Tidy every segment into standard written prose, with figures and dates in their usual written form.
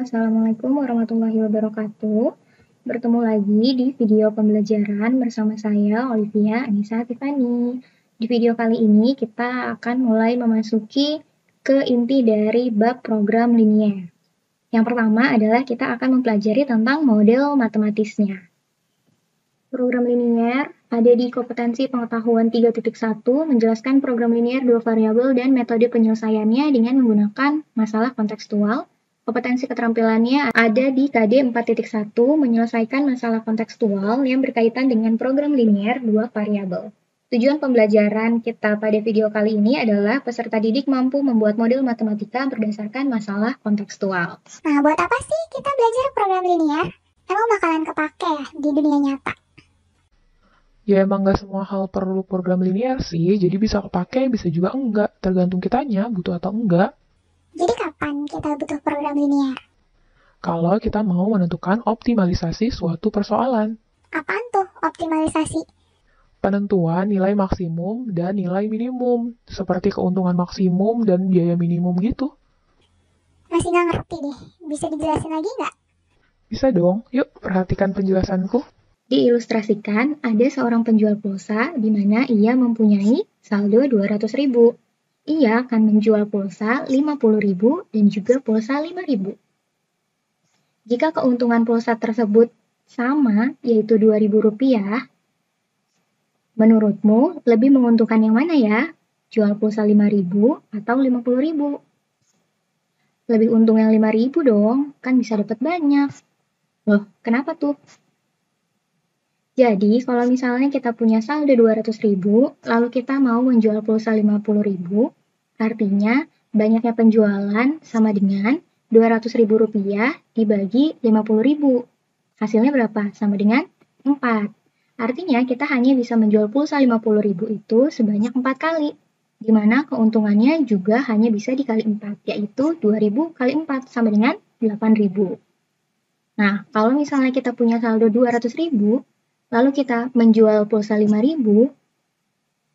Assalamualaikum warahmatullahi wabarakatuh. Bertemu lagi di video pembelajaran bersama saya, Olivia Anissa Tiffany. Di video kali ini kita akan mulai memasuki ke inti dari bab program linier. Yang pertama adalah kita akan mempelajari tentang model matematisnya. Program linier ada di kompetensi pengetahuan 3.1 menjelaskan program linier dua variabel dan metode penyelesaiannya dengan menggunakan masalah kontekstual. Kompetensi keterampilannya ada di KD 4.1 menyelesaikan masalah kontekstual yang berkaitan dengan program linier dua variabel. Tujuan pembelajaran kita pada video kali ini adalah peserta didik mampu membuat model matematika berdasarkan masalah kontekstual. Nah, buat apa sih kita belajar program linier? Emang bakalan kepake ya di dunia nyata? Ya emang nggak semua hal perlu program linier sih, jadi bisa kepake, bisa juga enggak, tergantung kitanya butuh atau enggak. Jadi kapan kita butuh program linier? Kalau kita mau menentukan optimalisasi suatu persoalan. Apaan tuh optimalisasi? Penentuan nilai maksimum dan nilai minimum, seperti keuntungan maksimum dan biaya minimum gitu. Masih nggak ngerti deh, bisa dijelasin lagi nggak? Bisa dong, yuk perhatikan penjelasanku. Diilustrasikan ada seorang penjual pulsa di mana ia mempunyai saldo 200.000. Ia akan menjual pulsa 50.000 dan juga pulsa 5.000. Jika keuntungan pulsa tersebut sama, yaitu Rp2.000, menurutmu lebih menguntungkan yang mana ya? Jual pulsa 5.000 atau 50.000? Lebih untung yang 5.000 dong, kan bisa dapat banyak. Loh, kenapa tuh? Jadi, kalau misalnya kita punya saldo 200.000, lalu kita mau menjual pulsa 50.000, artinya banyaknya penjualan sama dengan Rp200.000 dibagi 50.000. Hasilnya berapa? Sama dengan 4. Artinya kita hanya bisa menjual pulsa 50.000 itu sebanyak 4 kali, di mana keuntungannya juga hanya bisa dikali 4, yaitu 2.000 kali 4 sama dengan 8.000. Nah, kalau misalnya kita punya saldo 200.000, lalu kita menjual pulsa 5.000,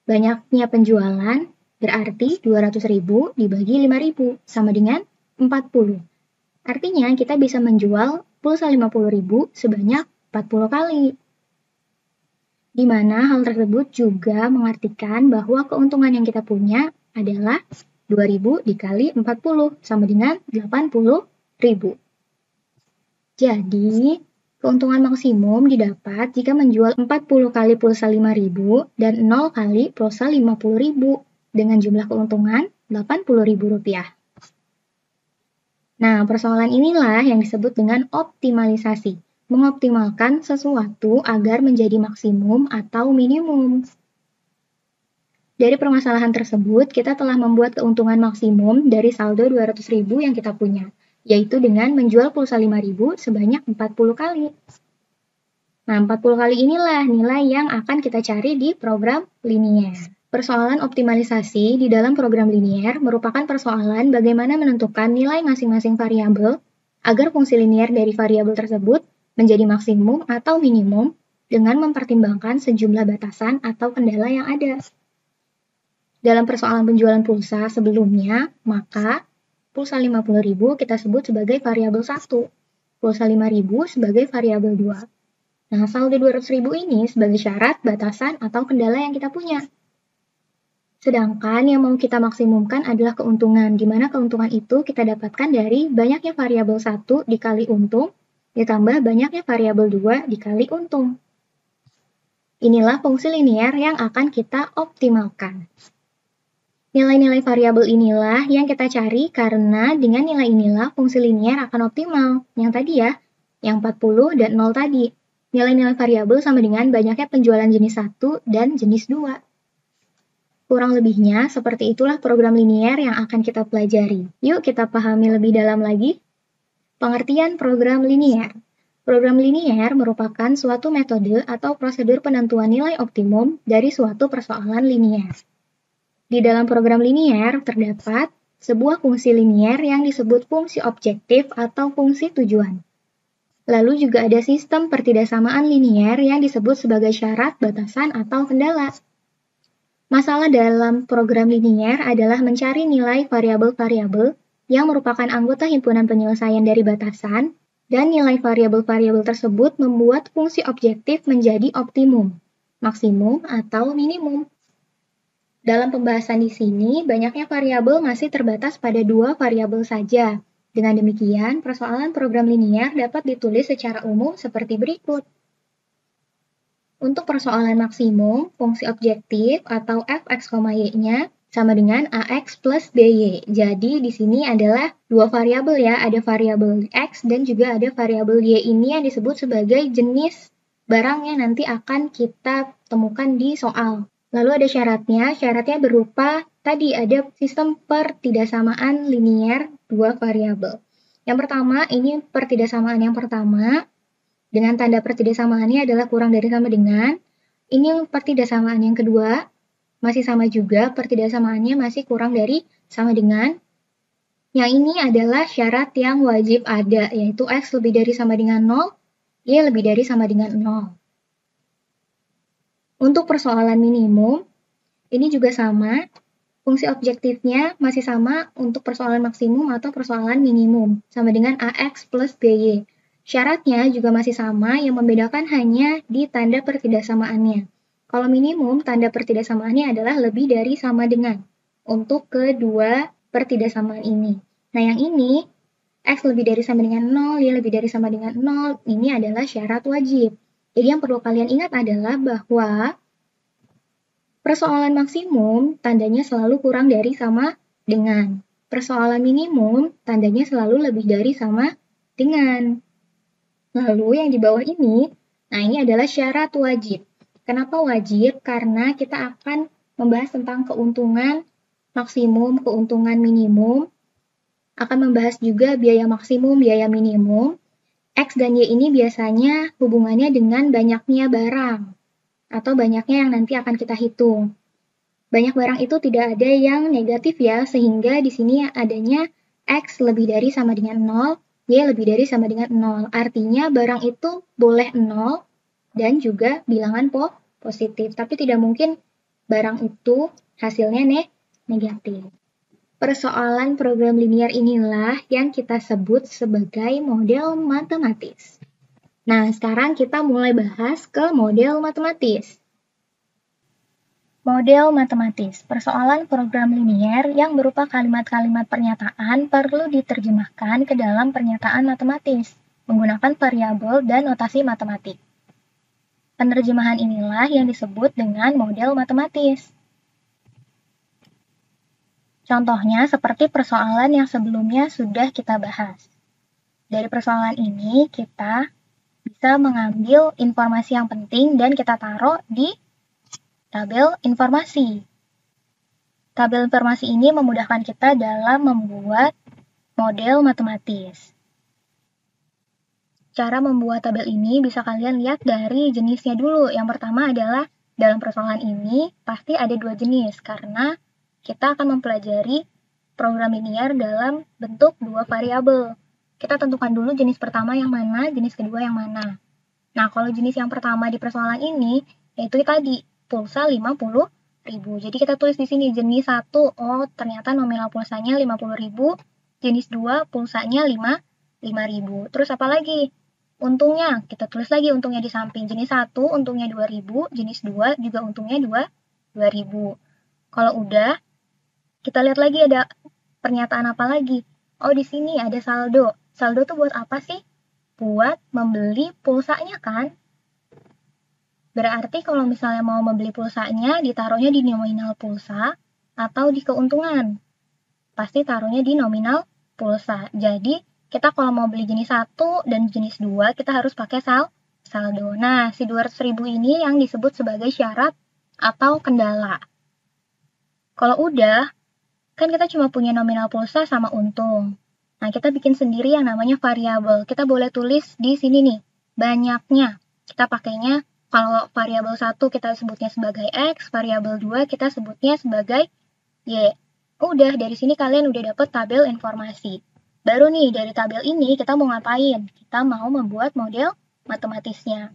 banyaknya penjualan berarti 200.000 dibagi 5.000 sama dengan 40. Artinya kita bisa menjual pulsa 50.000 sebanyak 40 kali. Di mana hal tersebut juga mengartikan bahwa keuntungan yang kita punya adalah 2.000 dikali 40 sama dengan 80.000. Jadi, keuntungan maksimum didapat jika menjual 40 kali pulsa 5.000 dan 0 kali pulsa 50.000 dengan jumlah keuntungan Rp80.000. Nah, persoalan inilah yang disebut dengan optimalisasi, mengoptimalkan sesuatu agar menjadi maksimum atau minimum. Dari permasalahan tersebut, kita telah membuat keuntungan maksimum dari saldo 200.000 yang kita punya, yaitu dengan menjual pulsa 5.000 sebanyak 40 kali. Nah, 40 kali inilah nilai yang akan kita cari di program linier. Persoalan optimalisasi di dalam program linier merupakan persoalan bagaimana menentukan nilai masing-masing variabel agar fungsi linier dari variabel tersebut menjadi maksimum atau minimum dengan mempertimbangkan sejumlah batasan atau kendala yang ada. Dalam persoalan penjualan pulsa sebelumnya, maka pulsa 50.000 kita sebut sebagai variabel 1, pulsa 5.000 sebagai variabel 2. Nah, saldo 200.000 ini sebagai syarat, batasan, atau kendala yang kita punya. Sedangkan yang mau kita maksimumkan adalah keuntungan, di mana keuntungan itu kita dapatkan dari banyaknya variabel 1 dikali untung, ditambah banyaknya variabel 2 dikali untung. Inilah fungsi linier yang akan kita optimalkan. Nilai-nilai variabel inilah yang kita cari karena dengan nilai inilah fungsi linier akan optimal. Yang tadi ya, yang 40 dan 0 tadi. Nilai-nilai variabel sama dengan banyaknya penjualan jenis 1 dan jenis 2. Kurang lebihnya, seperti itulah program linier yang akan kita pelajari. Yuk kita pahami lebih dalam lagi. Pengertian program linier. Program linier merupakan suatu metode atau prosedur penentuan nilai optimum dari suatu persoalan linier. Di dalam program linier terdapat sebuah fungsi linier yang disebut fungsi objektif atau fungsi tujuan. Lalu juga ada sistem pertidaksamaan linier yang disebut sebagai syarat, batasan, atau kendala. Masalah dalam program linier adalah mencari nilai variabel-variabel yang merupakan anggota himpunan penyelesaian dari batasan, dan nilai variabel-variabel tersebut membuat fungsi objektif menjadi optimum, maksimum, atau minimum. Dalam pembahasan di sini, banyaknya variabel masih terbatas pada 2 variabel saja. Dengan demikian, persoalan program linier dapat ditulis secara umum seperti berikut. Untuk persoalan maksimum, fungsi objektif atau fx, y-nya sama dengan ax plus by. Jadi di sini adalah 2 variabel ya, ada variabel x dan juga ada variabel y. Ini yang disebut sebagai jenis barang yang nanti akan kita temukan di soal. Lalu ada syaratnya berupa tadi ada sistem pertidaksamaan linier 2 variabel. Yang pertama, ini pertidaksamaan yang pertama, dengan tanda pertidaksamaannya adalah kurang dari sama dengan. Ini pertidaksamaan yang kedua, masih sama juga, pertidaksamaannya masih kurang dari sama dengan. Yang ini adalah syarat yang wajib ada, yaitu x lebih dari sama dengan 0, y lebih dari sama dengan 0. Untuk persoalan minimum, ini juga sama, fungsi objektifnya masih sama untuk persoalan maksimum atau persoalan minimum, sama dengan ax plus by. Syaratnya juga masih sama, yang membedakan hanya di tanda pertidaksamaannya. Kalau minimum, tanda pertidaksamaannya adalah lebih dari sama dengan untuk kedua pertidaksamaan ini. Nah, yang ini, x lebih dari sama dengan 0, y lebih dari sama dengan 0, ini adalah syarat wajib. Jadi yang perlu kalian ingat adalah bahwa persoalan maksimum tandanya selalu kurang dari sama dengan. Persoalan minimum tandanya selalu lebih dari sama dengan. Lalu yang di bawah ini, nah ini adalah syarat wajib. Kenapa wajib? Karena kita akan membahas tentang keuntungan maksimum, keuntungan minimum, akan membahas juga biaya maksimum, biaya minimum. X dan Y ini biasanya hubungannya dengan banyaknya barang atau banyaknya yang nanti akan kita hitung. Banyak barang itu tidak ada yang negatif ya, sehingga di sini adanya X lebih dari sama dengan 0, Y lebih dari sama dengan 0. Artinya barang itu boleh 0 dan juga bilangan positif, tapi tidak mungkin barang itu hasilnya negatif. Persoalan program linier inilah yang kita sebut sebagai model matematis. Nah, sekarang kita mulai bahas ke model matematis. Model matematis, persoalan program linier yang berupa kalimat-kalimat pernyataan perlu diterjemahkan ke dalam pernyataan matematis menggunakan variabel dan notasi matematik. Penerjemahan inilah yang disebut dengan model matematis. Contohnya seperti persoalan yang sebelumnya sudah kita bahas. Dari persoalan ini kita bisa mengambil informasi yang penting dan kita taruh di tabel informasi. Tabel informasi ini memudahkan kita dalam membuat model matematis. Cara membuat tabel ini bisa kalian lihat dari jenisnya dulu. Yang pertama adalah dalam persoalan ini pasti ada 2 jenis karena kita akan mempelajari program linier dalam bentuk 2 variabel. Kita tentukan dulu jenis pertama yang mana, jenis kedua yang mana. Nah, kalau jenis yang pertama di persoalan ini, yaitu tadi, pulsa 50.000. Jadi kita tulis di sini jenis 1, oh ternyata nominal pulsanya 50.000, jenis 2 pulsanya 5.000. Terus apa lagi? Untungnya, kita tulis lagi untungnya di samping. Jenis 1 untungnya 2.000, jenis 2 juga untungnya 2.000. Kalau udah, kita lihat lagi ada pernyataan apa lagi. Oh, di sini ada saldo. Saldo tuh buat apa sih? Buat membeli pulsanya kan? Berarti kalau misalnya mau membeli pulsanya, ditaruhnya di nominal pulsa atau di keuntungan. Pasti taruhnya di nominal pulsa. Jadi, kita kalau mau beli jenis 1 dan jenis 2, kita harus pakai saldo. Nah, si 200.000 ini yang disebut sebagai syarat atau kendala. Kalau udah, kan kita cuma punya nominal pulsa sama untung. Nah, kita bikin sendiri yang namanya variabel. Kita boleh tulis di sini nih, banyaknya. Kita pakainya, kalau variabel 1 kita sebutnya sebagai X, variabel 2 kita sebutnya sebagai Y. Udah, dari sini kalian udah dapet tabel informasi. Baru nih, dari tabel ini kita mau ngapain? Kita mau membuat model matematisnya.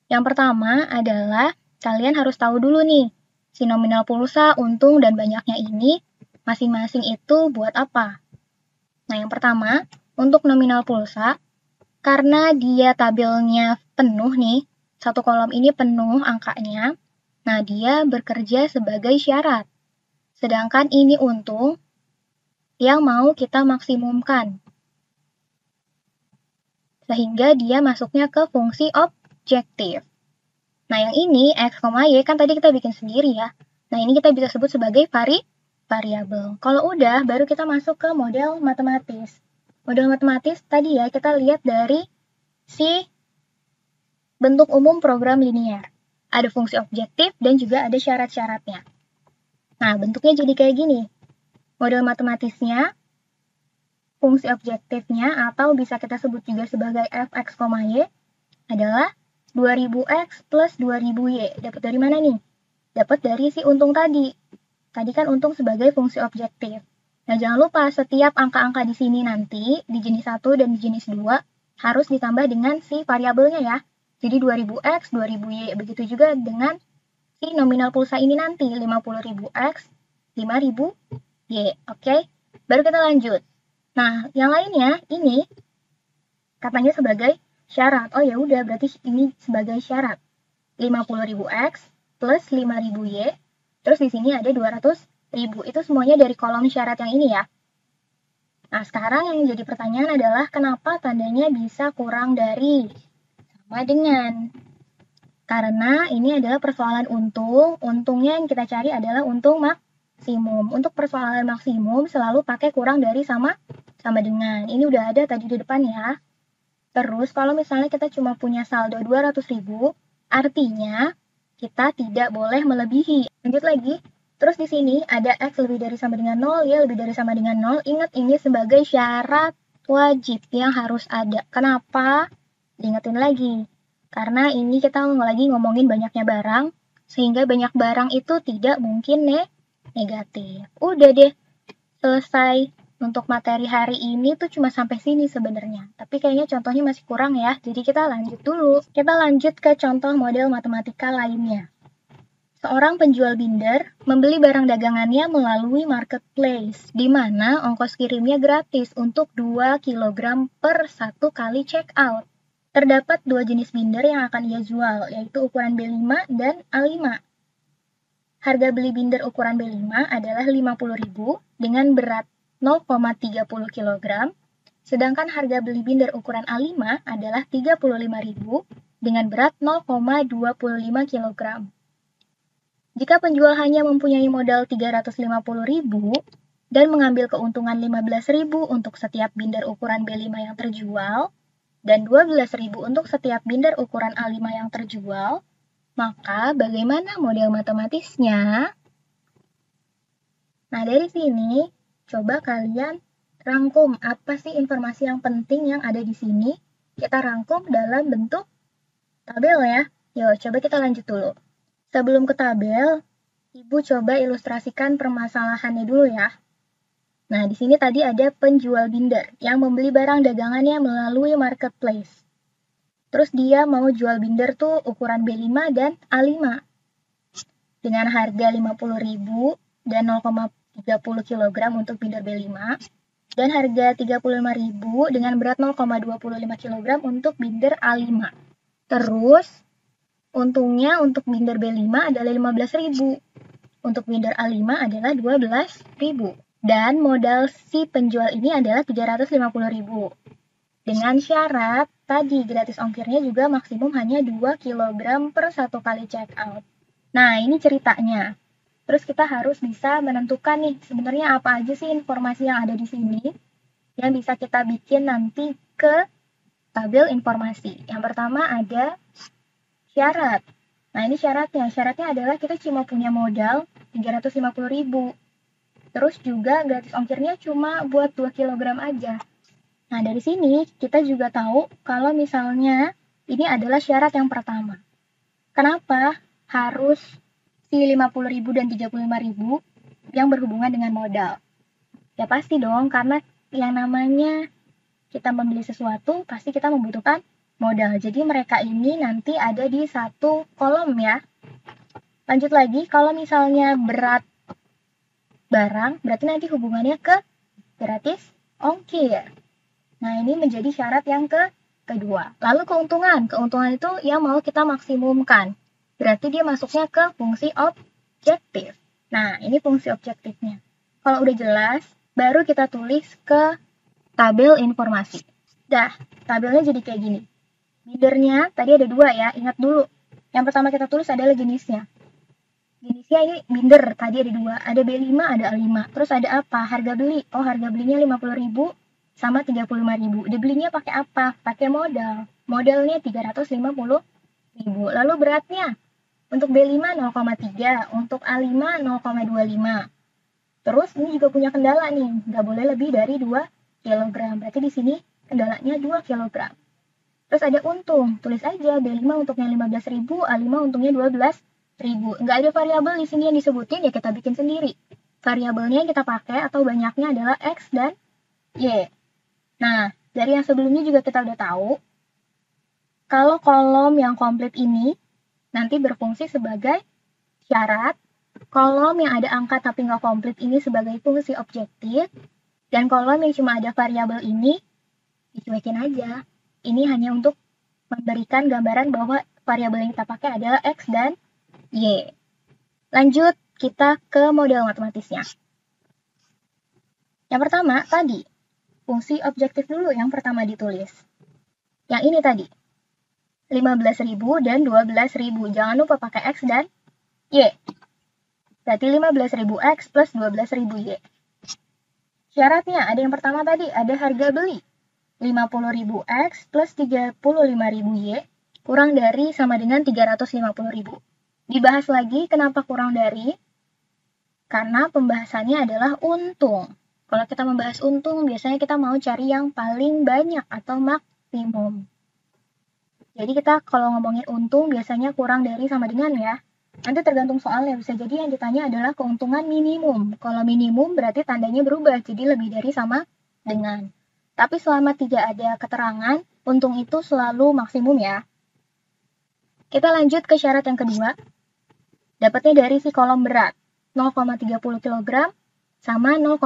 Yang pertama adalah, kalian harus tahu dulu nih, Si nominal pulsa, untung, dan banyaknya ini masing-masing itu buat apa? Nah, yang pertama, untuk nominal pulsa, karena dia tabelnya penuh nih, satu kolom ini penuh angkanya, nah dia bekerja sebagai syarat. Sedangkan ini untung yang mau kita maksimumkan. Sehingga dia masuknya ke fungsi objektif. Nah, yang ini, X, Y, kan tadi kita bikin sendiri ya. Nah, ini kita bisa sebut sebagai variabel. Kalau udah, baru kita masuk ke model matematis. Model matematis tadi ya, kita lihat dari si bentuk umum program linear. Ada fungsi objektif dan juga ada syarat-syaratnya. Nah, bentuknya jadi kayak gini. Model matematisnya, fungsi objektifnya, atau bisa kita sebut juga sebagai fx, y, adalah 2000x plus 2000y. Dapat dari mana nih? Dapat dari si untung tadi. Tadi kan untung sebagai fungsi objektif. Nah, jangan lupa setiap angka-angka di sini nanti, di jenis 1 dan di jenis 2, harus ditambah dengan si variabelnya ya. Jadi 2000x, 2000y. Begitu juga dengan si nominal pulsa ini nanti, 50.000x, 5000y. Oke? Baru kita lanjut. Nah, yang lainnya ini katanya sebagai syarat. Oh ya udah, berarti ini sebagai syarat. 50.000x plus 5.000y. Terus di sini ada 200.000. Itu semuanya dari kolom syarat yang ini ya. Nah, sekarang yang jadi pertanyaan adalah kenapa tandanya bisa kurang dari sama dengan. Karena ini adalah persoalan untung. Untungnya yang kita cari adalah untung maksimum. Untuk persoalan maksimum selalu pakai kurang dari sama dengan. Ini udah ada tadi di depan ya. Terus kalau misalnya kita cuma punya saldo 200.000, artinya kita tidak boleh melebihi. Lanjut lagi. Terus di sini ada X lebih dari sama dengan 0, Y lebih dari sama dengan 0. Ingat ini sebagai syarat wajib yang harus ada. Kenapa? Diingetin lagi. Karena ini kita lagi ngomongin banyaknya barang, sehingga banyak barang itu tidak mungkin negatif. Udah deh, selesai. Untuk materi hari ini tuh cuma sampai sini sebenarnya. Tapi kayaknya contohnya masih kurang ya. Jadi kita lanjut dulu. Kita lanjut ke contoh model matematika lainnya. Seorang penjual binder membeli barang dagangannya melalui marketplace, di mana ongkos kirimnya gratis untuk 2 kg per 1 kali check out. Terdapat 2 jenis binder yang akan ia jual, yaitu ukuran B5 dan A5. Harga beli binder ukuran B5 adalah 50.000 dengan berat 0,30 kg, sedangkan harga beli binder ukuran A5 adalah 35.000 dengan berat 0,25 kg. Jika penjual hanya mempunyai modal 350.000 dan mengambil keuntungan 15.000 untuk setiap binder ukuran B5 yang terjual dan 12.000 untuk setiap binder ukuran A5 yang terjual, maka bagaimana model matematisnya? Nah, dari sini coba kalian rangkum apa sih informasi yang penting yang ada di sini. Kita rangkum dalam bentuk tabel ya. Yuk, coba kita lanjut dulu. Sebelum ke tabel, Ibu coba ilustrasikan permasalahannya dulu ya. Nah, di sini tadi ada penjual binder yang membeli barang dagangannya melalui marketplace. Terus dia mau jual binder tuh ukuran B5 dan A5. Dengan harga 50.000 dan 0,30 kg untuk binder B5 dan harga 35.000 dengan berat 0,25 kg untuk binder A5. Terus untungnya untuk binder B5 adalah 15.000. Untuk binder A5 adalah 12.000. Dan modal si penjual ini adalah 350.000. Dengan syarat tadi gratis ongkirnya juga maksimum hanya 2 kg per 1 kali check out. Nah, ini ceritanya. Terus kita harus bisa menentukan nih, sebenarnya apa aja sih informasi yang ada di sini yang bisa kita bikin nanti ke tabel informasi. Yang pertama ada syarat. Nah, ini syaratnya. Syaratnya adalah kita cuma punya modal 350.000. Terus juga gratis ongkirnya cuma buat 2 kg aja. Nah, dari sini kita juga tahu kalau misalnya ini adalah syarat yang pertama. Kenapa harus si 50.000 dan 35.000 yang berhubungan dengan modal? Ya pasti dong, karena yang namanya kita membeli sesuatu pasti kita membutuhkan modal. Jadi mereka ini nanti ada di satu kolom ya. Lanjut lagi, kalau misalnya berat barang, berarti nanti hubungannya ke gratis ongkir. Nah, ini menjadi syarat yang kedua. Lalu keuntungan. Keuntungan itu yang mau kita maksimumkan. Berarti dia masuknya ke fungsi objektif. Nah, ini fungsi objektifnya. Kalau udah jelas, baru kita tulis ke tabel informasi. Dah, tabelnya jadi kayak gini. Bidernya tadi ada 2 ya, ingat dulu. Yang pertama kita tulis adalah jenisnya. Jenisnya ini binder, tadi ada 2. Ada B5, ada A5. Terus ada apa? Harga beli. Oh, harga belinya 50.000 sama 35.000. Dibelinya pakai apa? Pakai modal. Modalnya 350.000. Lalu beratnya? Untuk B5 0,3, untuk A5 0,25. Terus ini juga punya kendala nih, nggak boleh lebih dari 2 kg. Berarti di sini kendalanya 2 kg. Terus ada untung, tulis aja B5 untuknya 15.000, A5 untungnya 12.000. Nggak ada variabel di sini yang disebutin, ya kita bikin sendiri. Variabelnya yang kita pakai atau banyaknya adalah X dan Y. Nah, dari yang sebelumnya juga kita udah tahu, kalau kolom yang komplit ini nanti berfungsi sebagai syarat, kolom yang ada angka tapi nggak komplit ini sebagai fungsi objektif, dan kolom yang cuma ada variabel ini dicuekin aja. Ini hanya untuk memberikan gambaran bahwa variabel yang kita pakai adalah X dan Y. Lanjut, kita ke model matematisnya. Yang pertama, tadi, fungsi objektif dulu yang pertama ditulis. Yang ini tadi, 15.000 dan 12.000. Jangan lupa pakai X dan Y. Berarti 15.000X plus 12.000Y. Syaratnya, ada yang pertama tadi, ada harga beli. 50.000X plus 35.000Y kurang dari sama dengan 350.000. Dibahas lagi kenapa kurang dari? Karena pembahasannya adalah untung. Kalau kita membahas untung, biasanya kita mau cari yang paling banyak atau maksimum. Jadi kita kalau ngomongin untung biasanya kurang dari sama dengan ya. Nanti tergantung soalnya, bisa jadi yang ditanya adalah keuntungan minimum. Kalau minimum berarti tandanya berubah, jadi lebih dari sama dengan. Tapi selama tidak ada keterangan, untung itu selalu maksimum ya. Kita lanjut ke syarat yang kedua. Dapatnya dari si kolom berat, 0,30 kg sama 0,25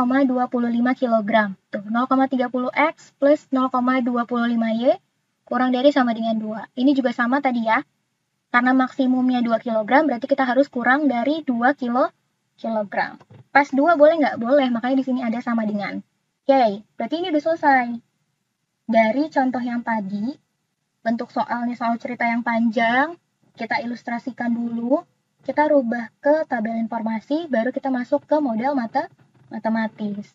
kg. Tuh, 0,30X plus 0,25Y kurang dari sama dengan 2. Ini juga sama tadi ya. Karena maksimumnya 2 kg, berarti kita harus kurang dari 2 kg. Pas 2 boleh nggak? Boleh, makanya di sini ada sama dengan. Oke, berarti ini udah selesai. Dari contoh yang tadi, bentuk soalnya soal cerita yang panjang, kita ilustrasikan dulu, kita rubah ke tabel informasi, baru kita masuk ke model matematis.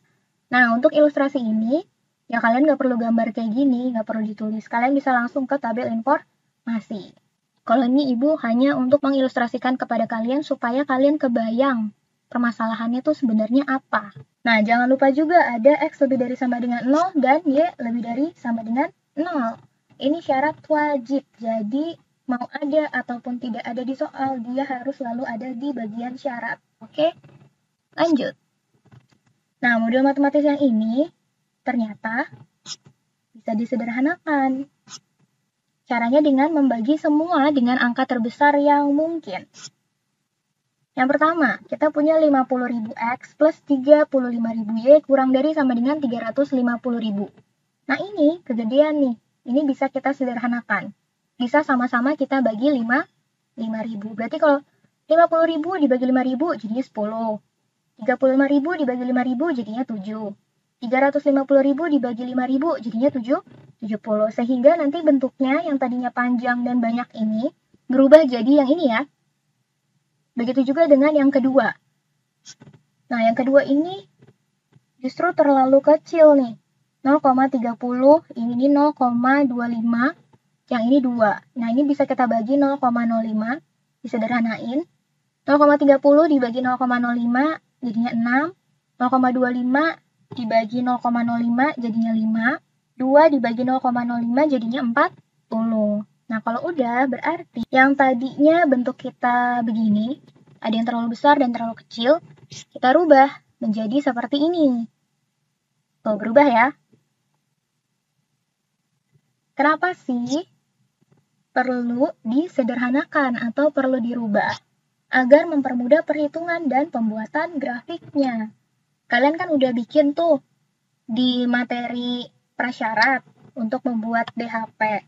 Nah, untuk ilustrasi ini, ya kalian nggak perlu gambar kayak gini, nggak perlu ditulis. Kalian bisa langsung ke tabel informasi. Kalau ini ibu hanya untuk mengilustrasikan kepada kalian supaya kalian kebayang permasalahannya tuh sebenarnya apa. Nah, jangan lupa juga ada X lebih dari sama dengan 0 dan Y lebih dari sama dengan 0. Ini syarat wajib, jadi mau ada ataupun tidak ada di soal, dia harus selalu ada di bagian syarat. Oke? Lanjut. Nah, model matematis yang ini ternyata bisa disederhanakan. Caranya dengan membagi semua dengan angka terbesar yang mungkin. Yang pertama, kita punya 50.000X plus 35.000Y kurang dari sama dengan 350.000. Nah ini kegedean nih, ini bisa kita sederhanakan. Bisa sama-sama kita bagi 5.000. Berarti kalau 50.000 dibagi 5.000 jadinya 10. 35.000 dibagi 5.000 jadinya 7. 350.000 dibagi 5.000 jadinya 70. Sehingga nanti bentuknya yang tadinya panjang dan banyak ini berubah jadi yang ini ya. Begitu juga dengan yang kedua. Nah, yang kedua ini justru terlalu kecil nih. 0,30, ini 0,25, yang ini 2. Nah, ini bisa kita bagi 0,05, disederhanain. 0,30 dibagi 0,05 jadinya 6. 0,25 dibagi 0,05 jadinya 5. 2 dibagi 0,05 jadinya 40. Nah, kalau udah berarti yang tadinya bentuk kita begini, ada yang terlalu besar dan terlalu kecil, kita rubah menjadi seperti ini. Tuh, berubah ya. Kenapa sih perlu disederhanakan atau perlu dirubah? agar mempermudah perhitungan dan pembuatan grafiknya. Kalian kan udah bikin tuh di materi prasyarat untuk membuat DHP.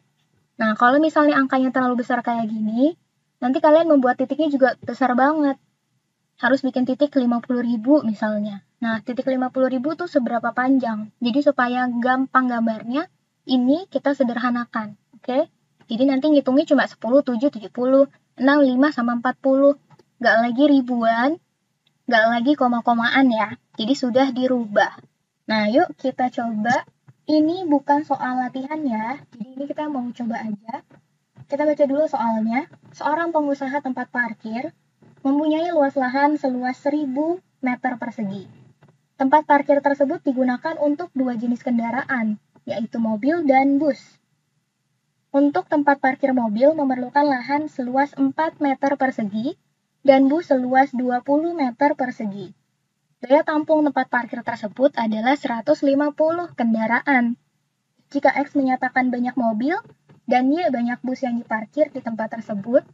Nah, kalau misalnya angkanya terlalu besar kayak gini, nanti kalian membuat titiknya juga besar banget. Harus bikin titik 50.000 misalnya. Nah, titik 50.000 tuh seberapa panjang? Jadi supaya gampang gambarnya, ini kita sederhanakan. Oke? Jadi nanti ngitungnya cuma 10, 7, 70, 6, 5, sama 40. Nggak lagi ribuan, nggak lagi koma-komaan ya. Jadi sudah dirubah. Nah, yuk kita coba. Ini bukan soal latihan ya. Jadi ini kita mau coba aja. Kita baca dulu soalnya. Seorang pengusaha tempat parkir mempunyai luas lahan seluas 1000 meter persegi. Tempat parkir tersebut digunakan untuk dua jenis kendaraan, yaitu mobil dan bus. Untuk tempat parkir mobil memerlukan lahan seluas 4 meter persegi dan bus seluas 20 meter persegi. Daya tampung tempat parkir tersebut adalah 150 kendaraan. Jika X menyatakan banyak mobil dan Y banyak bus yang diparkir di tempat tersebut,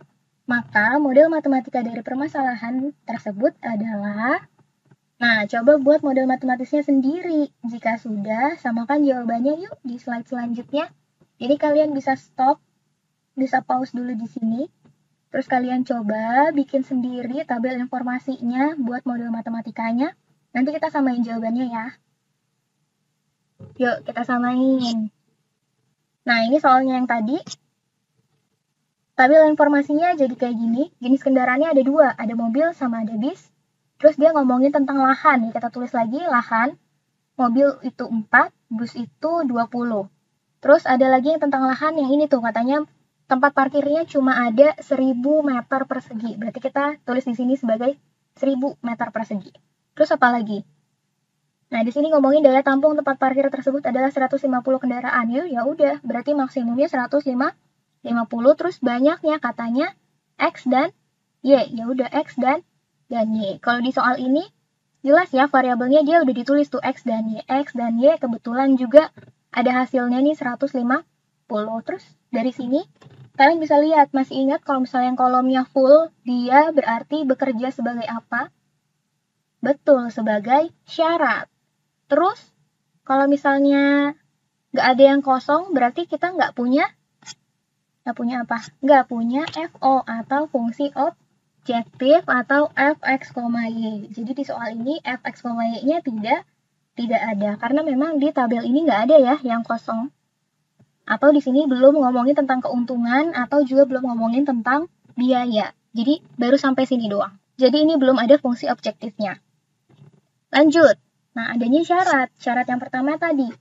maka model matematika dari permasalahan tersebut adalah... Nah, coba buat model matematisnya sendiri. Jika sudah, samakan jawabannya yuk di slide selanjutnya. Jadi kalian bisa stop, bisa pause dulu di sini. Terus kalian coba bikin sendiri tabel informasinya buat model matematikanya. Nanti kita samain jawabannya ya. Yuk, kita samain. Nah, ini soalnya yang tadi. Tabel informasinya jadi kayak gini. Jenis kendaraannya ada dua, ada mobil sama ada bis. Terus dia ngomongin tentang lahan. Ya, kita tulis lagi lahan. Mobil itu 4, bus itu 20. Terus ada lagi yang tentang lahan yang ini tuh, katanya tempat parkirnya cuma ada 1000 meter persegi. Berarti kita tulis di sini sebagai 1000 meter persegi. Terus apa lagi? Nah, di sini ngomongin daya tampung tempat parkir tersebut adalah 150 kendaraan. Ya udah, berarti maksimumnya 150, terus banyaknya katanya X dan Y. Ya udah, X dan Y. Kalau di soal ini jelas ya variabelnya dia udah ditulis tuh X dan Y. X dan Y kebetulan juga ada hasilnya nih 150. Terus dari sini kalian bisa lihat, masih ingat kalau misalnya yang kolomnya full, dia berarti bekerja sebagai apa? Betul, sebagai syarat. Terus, kalau misalnya nggak ada yang kosong, berarti kita nggak punya apa? Nggak punya FO atau fungsi objektif atau fx, y. Jadi di soal ini fx, y-nya tidak ada, karena memang di tabel ini nggak ada ya yang kosong. Atau di sini belum ngomongin tentang keuntungan, atau juga belum ngomongin tentang biaya. Jadi baru sampai sini doang. Jadi ini belum ada fungsi objektifnya. Lanjut. Nah, adanya syarat. Syarat yang pertama tadi.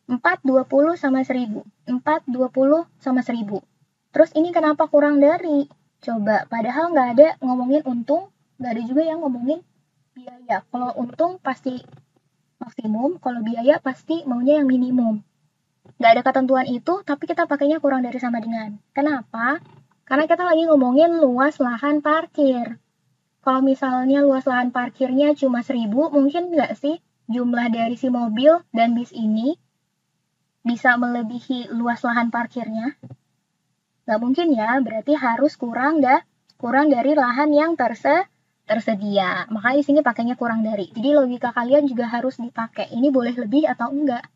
4, 20 sama 1000. 4, 20 sama 1000. Terus ini kenapa kurang dari? Coba, padahal nggak ada ngomongin untung, nggak ada juga yang ngomongin biaya. Kalau untung pasti maksimum, kalau biaya pasti maunya yang minimum. Nggak ada ketentuan itu, tapi kita pakainya kurang dari sama dengan. Kenapa? Karena kita lagi ngomongin luas lahan parkir. Kalau misalnya luas lahan parkirnya cuma 1000, mungkin nggak sih jumlah dari si mobil dan bis ini bisa melebihi luas lahan parkirnya? Nggak mungkin ya, berarti harus kurang dari lahan yang tersedia. Makanya di sini pakainya kurang dari. Jadi logika kalian juga harus dipakai. Ini boleh lebih atau enggak?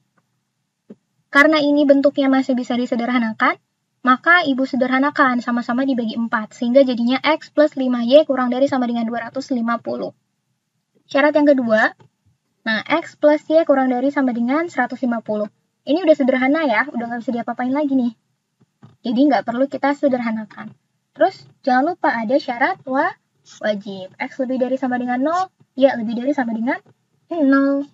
Karena ini bentuknya masih bisa disederhanakan, maka ibu sederhanakan sama-sama dibagi 4, sehingga jadinya X plus 5Y kurang dari sama dengan 250. Syarat yang kedua, nah X plus Y kurang dari sama dengan 150. Ini udah sederhana ya, udah nggak bisa diapa-apain lagi nih. Jadi nggak perlu kita sederhanakan. Terus jangan lupa ada syarat wajib. X lebih dari sama dengan 0, Y lebih dari sama dengan 0.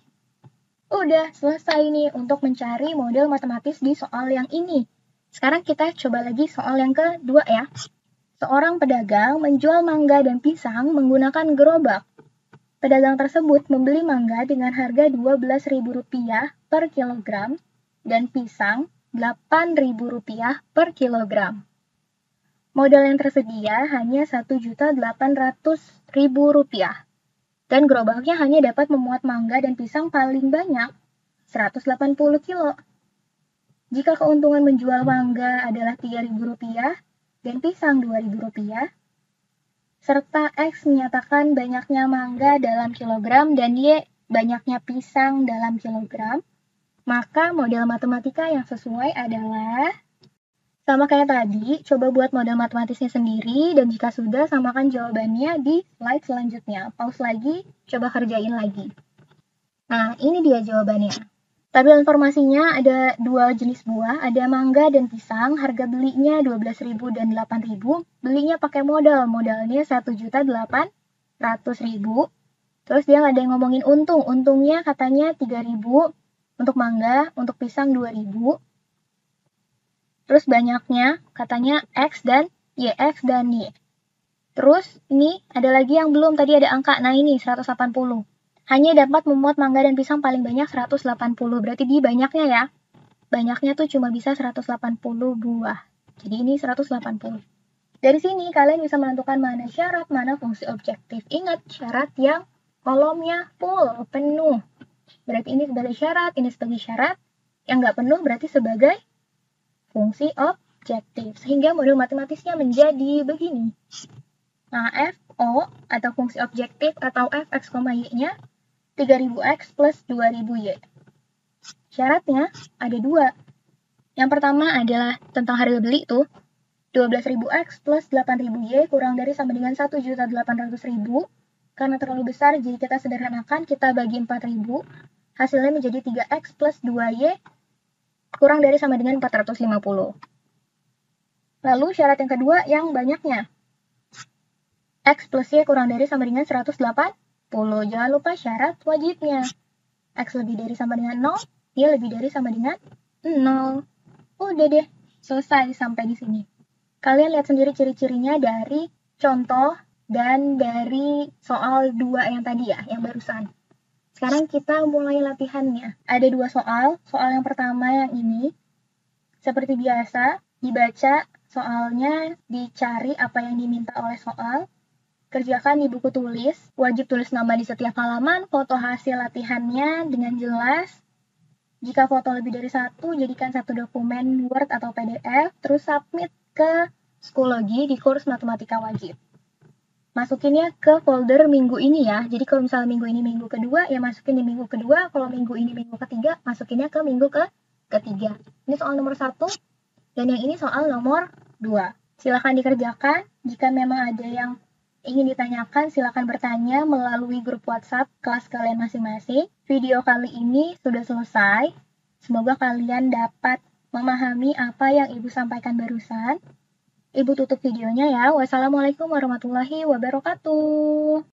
Udah selesai nih untuk mencari model matematis di soal yang ini. Sekarang kita coba lagi soal yang kedua ya. Seorang pedagang menjual mangga dan pisang menggunakan gerobak. Pedagang tersebut membeli mangga dengan harga Rp12.000 per kilogram dan pisang Rp8.000 per kilogram. Modal yang tersedia hanya Rp1.800.000 dan gerobaknya hanya dapat memuat mangga dan pisang paling banyak 180 kilo. Jika keuntungan menjual mangga adalah Rp3.000 dan pisang Rp2.000, serta X menyatakan banyaknya mangga dalam kilogram dan Y banyaknya pisang dalam kilogram, maka model matematika yang sesuai adalah sama kayak tadi, coba buat model matematisnya sendiri, dan jika sudah, samakan jawabannya di slide selanjutnya. Pause lagi, coba kerjain lagi. Nah, ini dia jawabannya. Tabel informasinya ada dua jenis buah, ada mangga dan pisang, harga belinya 12.000 dan 8.000, belinya pakai modal, modalnya 1.800.000. Terus dia nggak ada yang ngomongin untung, untungnya katanya 3.000 untuk mangga, untuk pisang 2.000. Terus banyaknya katanya X dan Y. Terus ini ada lagi yang belum, tadi ada angka, nah ini 180. Hanya dapat memuat mangga dan pisang paling banyak 180, berarti di banyaknya ya. Banyaknya tuh cuma bisa 180 buah. Jadi ini 180. Dari sini kalian bisa menentukan mana syarat, mana fungsi objektif. Ingat, syarat yang kolomnya full, penuh. Berarti ini sebagai syarat, ini sebagai syarat. Yang nggak penuh berarti sebagai fungsi objektif, sehingga model matematisnya menjadi begini. Nah, FO atau fungsi objektif atau Fx, Y-nya 3000x plus 2000y. Syaratnya ada dua. Yang pertama adalah tentang harga beli tuh, 12.000x plus 8.000y kurang dari sama dengan 1.800.000. Karena terlalu besar, jadi kita sederhanakan, kita bagi 4.000, hasilnya menjadi 3x plus 2y kurang dari sama dengan 450. Lalu syarat yang kedua yang banyaknya. X plus Y kurang dari sama dengan 180. Jangan lupa syarat wajibnya. X lebih dari sama dengan 0, Y lebih dari sama dengan 0. Udah deh, selesai sampai di sini. Kalian lihat sendiri ciri-cirinya dari contoh dan dari soal 2 yang tadi ya, yang barusan. Sekarang kita mulai latihannya. Ada 2 soal. Soal yang pertama yang ini. Seperti biasa, dibaca soalnya, dicari apa yang diminta oleh soal. Kerjakan di buku tulis. Wajib tulis nama di setiap halaman, foto hasil latihannya dengan jelas. Jika foto lebih dari 1, jadikan satu dokumen Word atau PDF, terus submit ke Schoology di kurs matematika wajib. Masukinnya ke folder minggu ini ya. Jadi kalau misalnya minggu ini minggu kedua, ya masukin di minggu kedua. Kalau minggu ini minggu ketiga, masukinnya ke minggu ketiga. Ini soal nomor 1, dan yang ini soal nomor 2. Silakan dikerjakan. Jika memang ada yang ingin ditanyakan, silakan bertanya melalui grup WhatsApp kelas kalian masing-masing. Video kali ini sudah selesai. Semoga kalian dapat memahami apa yang Ibu sampaikan barusan. Ibu tutup videonya ya. Wassalamualaikum warahmatullahi wabarakatuh.